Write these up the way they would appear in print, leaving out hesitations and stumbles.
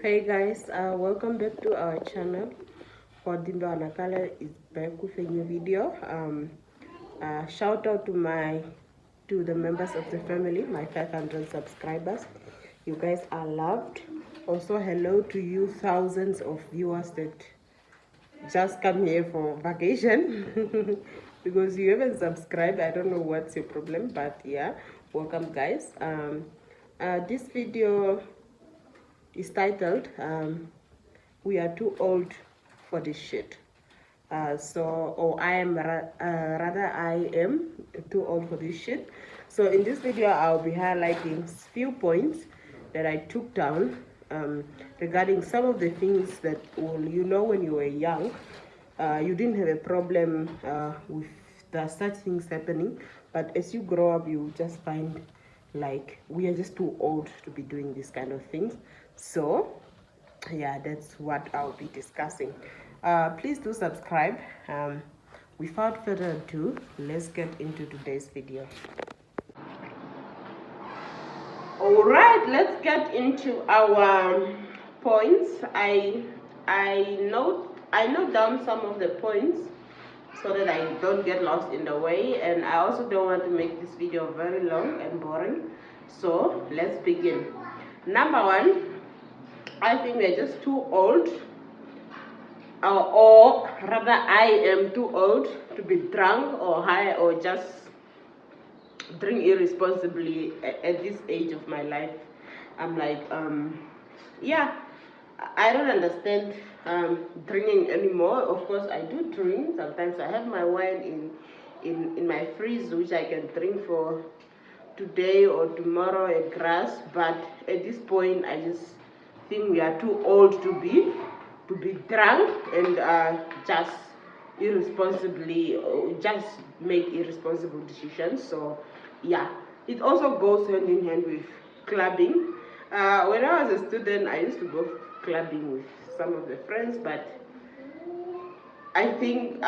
Hey guys, welcome back to our channel. Hodimba Anakala is back with a new video. Shout out to the members of the family, my 500 subscribers. You guys are loved. Also, hello to you thousands of viewers that just come here for vacation because you haven't subscribed. I don't know what's your problem, but yeah, welcome guys. This video is titled We Are Too Old for This Shit. Or rather I am too old for this shit. So in this video, I'll be highlighting few points that I took down regarding some of the things that, when you were young, you didn't have a problem with such things happening, but as you grow up, you just find like we are just too old to be doing these kind of things. So yeah, that's what I'll be discussing. Please do subscribe. Without further ado, let's get into today's video. All right, let's get into our points. I note down some of the points so that I don't get lost in the way, and I also don't want to make this video very long and boring. So let's begin. Number one, I think we're just too old, or rather I am too old to be drunk or high or just drink irresponsibly at this age of my life. I'm like, yeah, I don't understand drinking anymore. Of course, I do drink. Sometimes I have my wine in my fridge, which I can drink for today or tomorrow, a glass. But at this point, I just think we are too old to be drunk and just irresponsibly just make irresponsible decisions. So yeah, it also goes hand in hand with clubbing. When I was a student, I used to go clubbing with some of the friends, but I think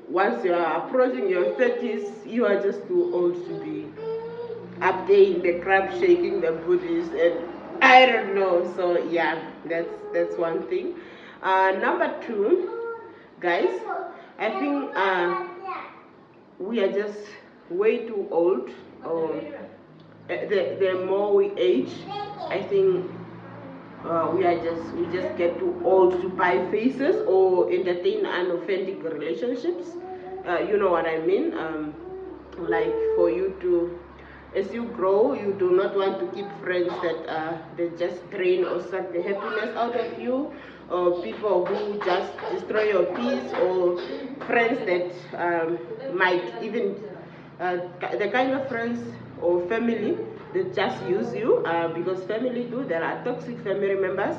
once you are approaching your 30s, you are just too old to be up there in the club shaking the booties, and I don't know. So yeah, that's one thing. Number two, guys, I think we are just way too old. The more we age, I think we just get too old to buy faces or entertain unauthentic relationships. You know what I mean? Like for you to, as you grow, you do not want to keep friends that just drain or suck the happiness out of you, or people who just destroy your peace, or friends that might even the kind of friends or family that just use you, because family too, there are toxic family members.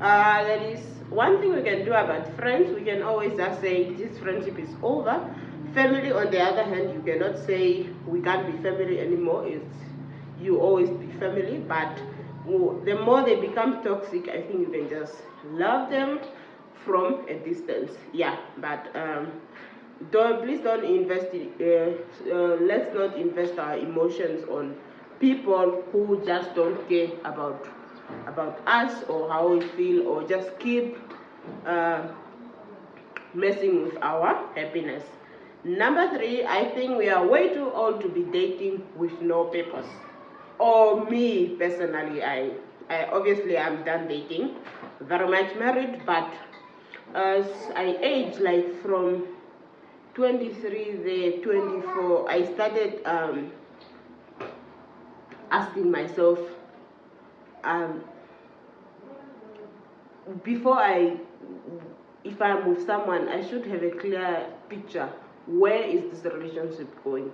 There is one thing we can do about friends. We can always just say this friendship is over. Family, on the other hand, you cannot say we can't be family anymore. It's you always be family, but the more they become toxic, I think you can just love them from a distance. Yeah, but please don't invest let's not invest our emotions on people who just don't care about us or how we feel, or just keep messing with our happiness. Number three, I think we are way too old to be dating with no purpose. Or me personally, I obviously I'm done dating, very much married, but as I age, like from 23 there, 24, I started asking myself, before if I'm with someone, I should have a clear picture. Where is this relationship going?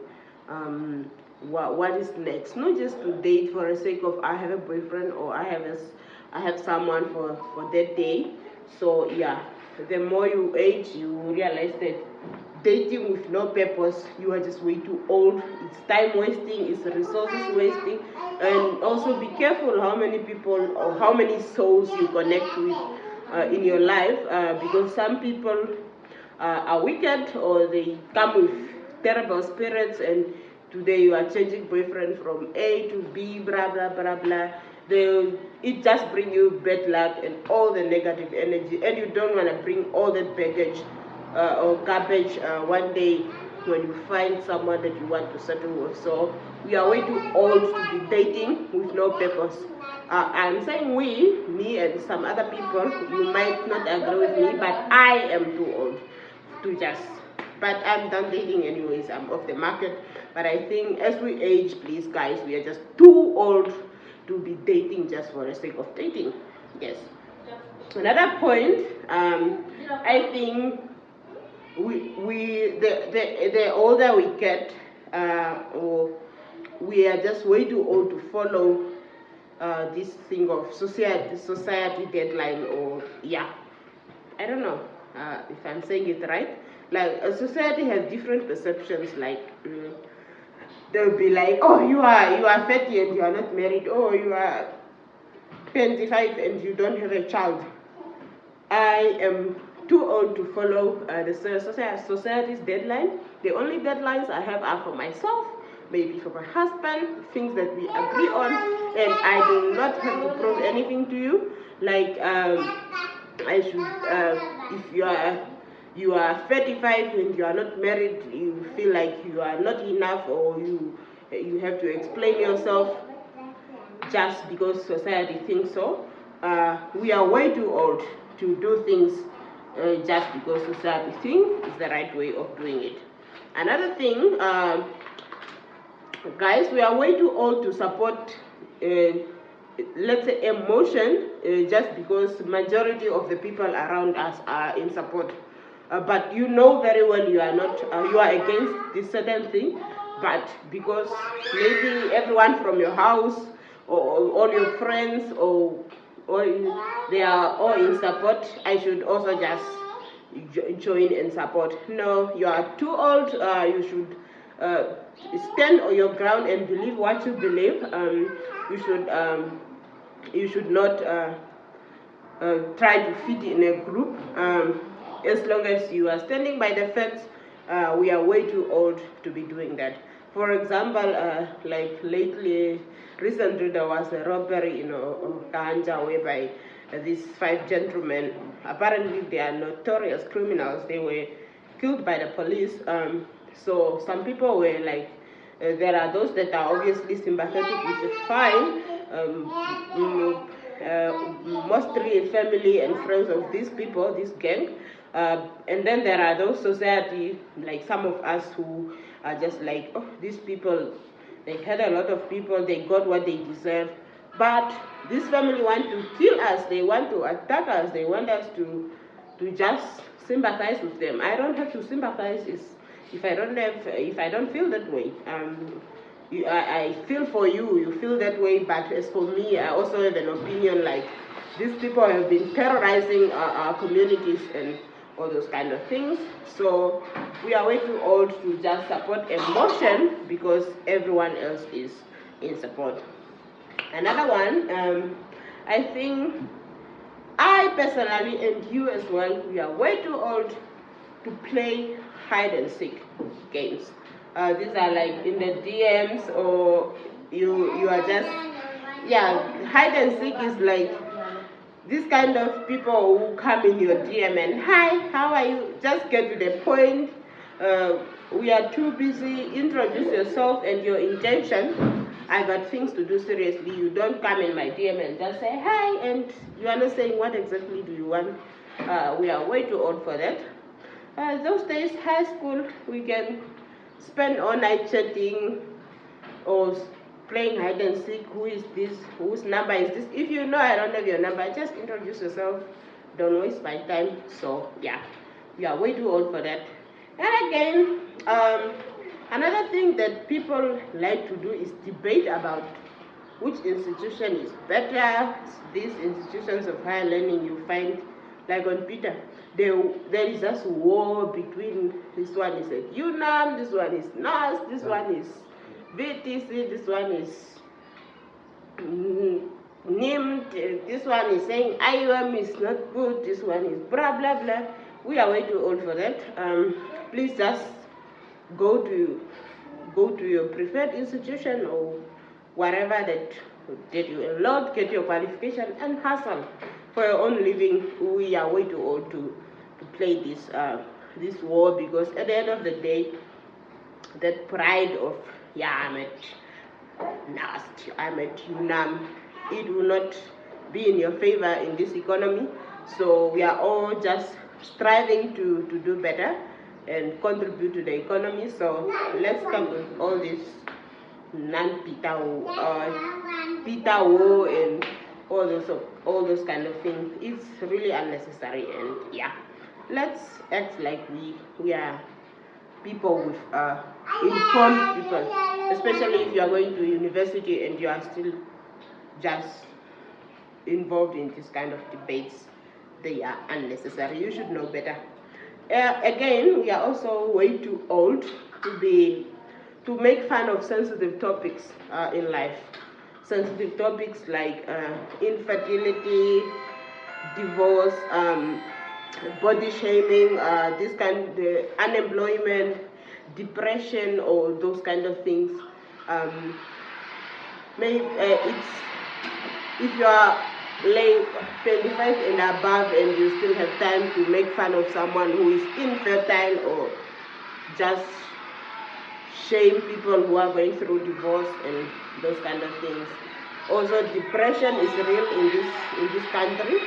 What is next? Not just to date for the sake of I have a boyfriend or I have someone for that day. So yeah, the more you age, you realize that dating with no purpose, you are just way too old. It's time wasting, it's resources wasting, and also be careful how many people or how many souls you connect with in your life, because some people are wicked, or they come with terrible spirits, and today you are changing boyfriend from A to B, blah blah blah blah, it just bring you bad luck and all the negative energy, and you don't want to bring all that baggage or garbage one day when you find someone that you want to settle with. So we are way too old to be dating with no purpose. I'm saying we, me and some other people, you might not agree with me, but I am too old to just, but I'm done dating anyways, I'm off the market. But I think as we age, please guys, we are just too old to be dating just for the sake of dating. Yes. Another point, I think the older we get, or we are just way too old to follow this thing of society deadline, or yeah, I don't know if I'm saying it right. Like society has different perceptions. Like they'll be like, oh, you are 30 and you are not married. Oh, you are 25 and you don't have a child. I am too old to follow the society's deadline. The only deadlines I have are for myself, maybe for my husband, things that we agree on, and I do not have to prove anything to you. Like I should, if you are 35 and you are not married, you feel like you are not enough, or you have to explain yourself just because society thinks so. We are way too old to do things just because society thinks is the right way of doing it. Another thing, guys, we are way too old to support, let's say, emotion just because majority of the people around us are in support. But you know very well you are not, you are against this certain thing, but because maybe everyone from your house or all your friends or they are all in support, I should also just join and support. No, you are too old. You should stand on your ground and believe what you believe. You should not try to fit in a group. As long as you are standing by the facts, we are way too old to be doing that. For example, like recently there was a robbery in Ganja, whereby these 5 gentlemen, apparently they are notorious criminals, they were killed by the police. So some people were like, there are those that are obviously sympathetic, which is fine. Mostly family and friends of these people, this gang. And then there are those society, like some of us, who are just like, oh, these people, they had a lot of people, they got what they deserve. But this family want to kill us, they want to attack us, they want us to just sympathize with them. I don't have to sympathize if I don't feel that way. I feel for you, you feel that way, but as for me, I also have an opinion. Like, these people have been terrorizing our communities and all those kind of things. So we are way too old to just support emotion because everyone else is in support. Another one, I think I personally, and you as well, we are way too old to play hide and seek games. These are like in the DMs, or you are just, yeah, hide and seek is like this kind of people who come in your DM and, hi, how are you? Just get to the point. We are too busy. Introduce yourself and your intention. I got things to do seriously. You don't come in my DM and just say hi, and you are not saying what exactly do you want. We are way too old for that. Those days, high school, we can spend all night chatting or playing hide and seek. Who is this? Whose number is this? If you know I don't have your number, just introduce yourself. Don't waste my time. So yeah, we are way too old for that. And again, another thing that people like to do is debate about which institution is better. These institutions of higher learning, you find, like on Peter, there is just war between, this one is at UNAM, this one is NAS, this one is VTC, this one is NIM, this one is saying IUM is not good, this one is blah blah blah. We are way too old for that. Please just go to your preferred institution or whatever that get you a lot, get your qualification, and hustle for your own living. We are way too old to play this war, because at the end of the day, that pride of, yeah, I'm at NAST, I'm at UNAM, it will not be in your favor in this economy. So we are all just striving to do better and contribute to the economy. So let's come with all this non-Peter Wo and all those kind of things. It's really unnecessary, and yeah, let's act like we are people with informed people, especially if you are going to university and you are still just involved in this kind of debates. They are unnecessary. You should know better. Again, we are also way too old to make fun of sensitive topics in life. Sensitive topics like infertility, divorce, body shaming, the unemployment, depression, or those kind of things. Maybe it's if you are like 25 and above and you still have time to make fun of someone who is infertile, or just shame people who are going through divorce and those kind of things. Also, depression is real in this country.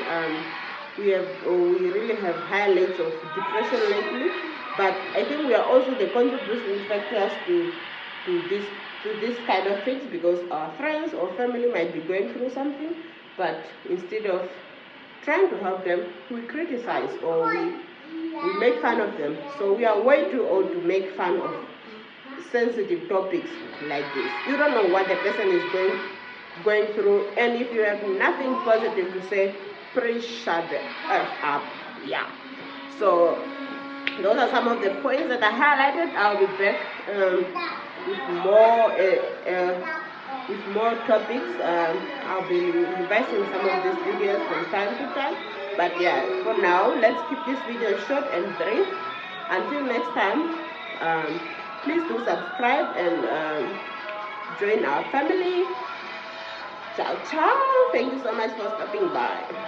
We really have high rates of depression lately, but I think we are also the contributing factors to this kind of things, because our friends or family might be going through something, but instead of trying to help them, we criticize, or we make fun of them. So we are way too old to make fun of sensitive topics like this. You don't know what the person is going through, and if you have nothing positive to say, please shut the earth up. Yeah. So those are some of the points that I highlighted. I'll be back with more topics. I'll be revising some of these videos from time to time. But yeah, for now, let's keep this video short and brief. Until next time, please do subscribe and join our family. Ciao, ciao. Thank you so much for stopping by.